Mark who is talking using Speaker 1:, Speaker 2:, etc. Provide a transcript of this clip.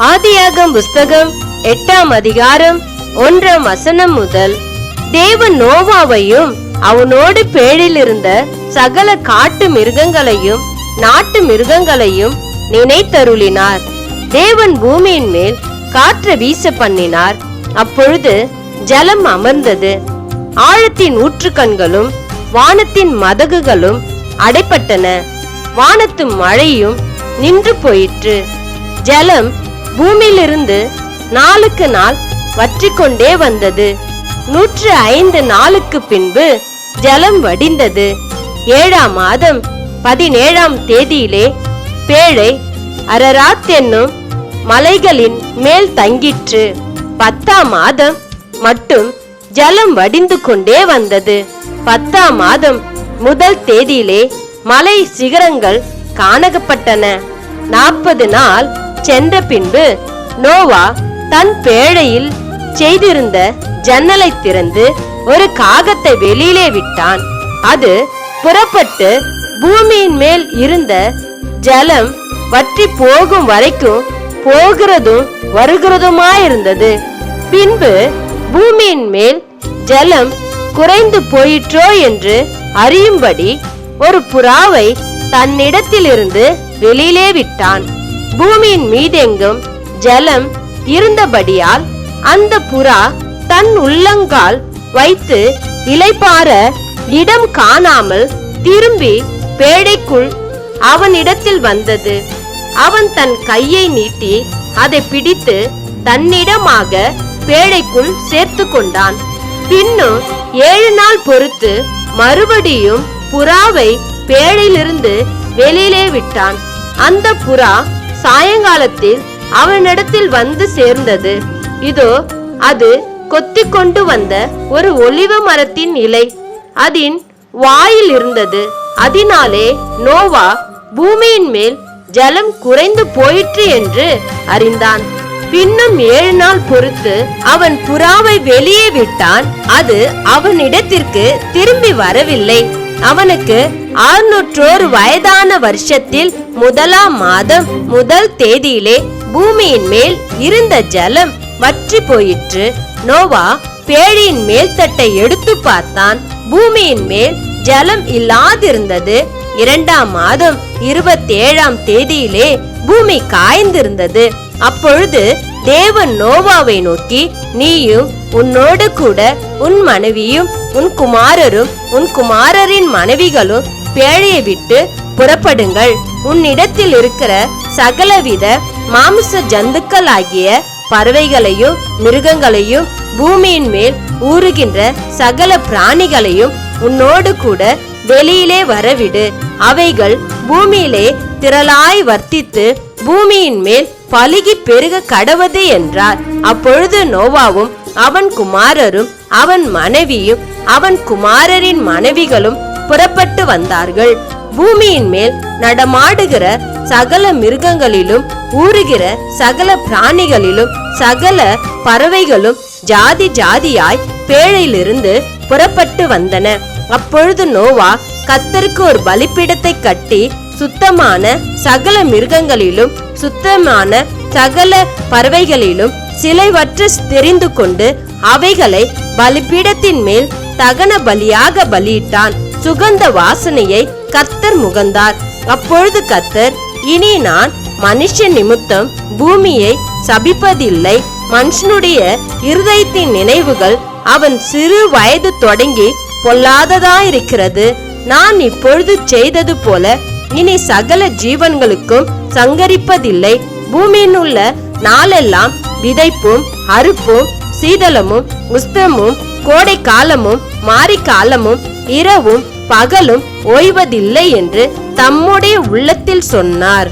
Speaker 1: ஆதியாகமம் புஸ்தகம் 8ஆம் அதிகாரம் 1ஆம் வசனம் முதல். தேவன் நோவாவையும் அவனோடு பேழில் இருந்த சகல காட்டு மிருகங்களையும் நாட்டு மிருகங்களையும் நினைத்தருளினார். தேவன் பூமியின் மேல் காற்று வீச பண்ணினார். அப்பொழுது ஜலம் அமர்ந்தது. ஆழத்தின் ஊற்றுக்கண்களும் வானத்தின் மதகுகளும் அடைப்பட்டன. வானத்து மழையும் நின்று போயிற்று. ஜலம் பூமியிலிருந்து நாளுக்கு நாள் வற்றிக்கொண்டே வந்தது. 105 நாளுக்கு பின்பு ஜலம் வடிந்தது. 7ஆம் மாதம் 17ஆம் தேதியிலே பேழை அரராத் என்னும் மலைகளின் மேல் தங்கிற்று. 10ஆம் மாதம் மட்டும் ஜலம் வடிந்து கொண்டே வந்தது. 10ஆம் மாதம் முதல் தேதியிலே மலை சிகரங்கள் காணப்பட்டன. 40 நாள் சென்ற பின்பு நோவா தன் பேழையில் செய்திருந்த ஜன்னலை திறந்து ஒரு காகத்தை வெளியிலே விட்டான். அது புறப்பட்டு பூமியின் மேல் இருந்த ஜலம் வற்றி போகும் வரைக்கும் போகிறதும் வருகிறதுமாயிருந்தது. பின்பு பூமியின் மேல் ஜலம் குறைந்து போயிற்றோ என்று அறியும்படி ஒரு புறாவை தன்னிடத்திலிருந்து வெளியிலே விட்டான். பூமியின் மீதெங்கும் ஜலம் இருந்தபடியால் அந்த புறா தன் உள்ளங்கால் வைத்து இளைப்பாற இடம் காணாமல் திரும்பி பேழைக்குள் அவனிடத்தில் வந்தது. அவன் தன் கையை நீட்டி அதை பிடித்து தன்னிடமாக பேழைக்குள் சேர்த்து கொண்டான். பின்னும் 7 நாள் பொறுத்து மறுபடியும் புறாவை பேழையிலிருந்து வெளியிலே விட்டான். அந்த புறா சாயங்காலத்தில் அவனிடத்தில் வந்து சேர்ந்தது. இதோ அது கொத்தி கொண்டு வந்த ஒரு ஒலிவ மரத்தின் இலை அதன் வாயில் இருந்தது. அதனாலே நோவா பூமியின் மேல் ஜலம் குறைந்து போயிற்று என்று அறிந்தான். பின்னும் 7 நாள் பொறுத்து அவன் புறாவை வெளியே விட்டான். அது அவனிடத்திற்கு திரும்பி வரவில்லை. அவனுக்கு 601 வயதான வருஷத்தில் 1ஆம் மாதம் முதல் தேதியிலே பூமியின் மேல் இருந்த ஜலம் வற்றி போயிற்று. நோவா பேழையின் மேல் தட்டை எடுத்து பார்த்தான். பூமியின் மேல் ஜலம் இல்லாதிருந்தது. 2ஆம் மாதம் 27ஆம் தேதியிலே பூமி காய்ந்திருந்தது. அப்பொழுது தேவன் நோவாவை நோக்கி, நீயும் உன்னோடு கூட உன் மனைவியும் உன் குமாரரும் உன் குமாரரின் மனைவிகளும் பேழையை விட்டு புறப்படுங்கள். உன்னிடத்தில் இருக்கிற சகலவித மாமிச ஜந்துக்கள் ஆகிய பறவைகளையும் மிருகங்களையும் பூமியின் மேல் ஊறுகின்ற சகல பிராணிகளையும் உன்னோடு கூட வெளியிலே வரவிடு. அவைகள் பூமியிலே திரளாய் வர்த்தித்து பூமியின் மேல் பலுகி பெருக கடவது என்றார். அப்பொழுது நோவாவும் அவன் குமாரரும் அவன் மனைவியும் அவன் குமாரரின் மனைவிகளும் புறப்பட்டு வந்தார்கள். பூமியின் மேல் நடமாடுகிற சகல மிருகங்களிலும் ஊறுகிற சகல பிராணிகளிலும் சகல பறவைகளும் ஜாதி ஜாதியாய் பேழையிலிருந்து புறப்பட்டு வந்தன. அப்பொழுது நோவா கர்த்தருக்கு ஒரு பலிபீடத்தை கட்டி சுத்தமான சகல மிருகங்களிலும் சுத்தமான சகல பறவைகளிலும் சிலைவற்று தெரிந்து கொண்டு அவைகளை பலிபீடத்தின் மேல் தகன பலியாக பலியிட்டான். சுகந்த வாசனையை கர்த்தர் முகந்தார். அப்பொழுது கர்த்தர், இனி நான் மனுஷ நிமித்தம் பூமியை சபிப்பதில்லை. மனுஷனுடைய இருதயத்தின் நினைவுகள் அவன் சிறு வயது தொடங்கி பொல்லாததாயிருக்கிறது. நான் இப்பொழுது செய்தது போல இனி சகல ஜீவன்களுக்கும் சங்கரிப்பதில்லை. பூமியில் உள்ள நாளெல்லாம் விதைப்பும் அறுப்பும் சீதளமும் உஸ்தமும் கோடை காலமும் மாரி காலமும் இரவும் பகலும் ஓய்வதில்லை என்று தம்முடைய உள்ளத்தில் சொன்னார்.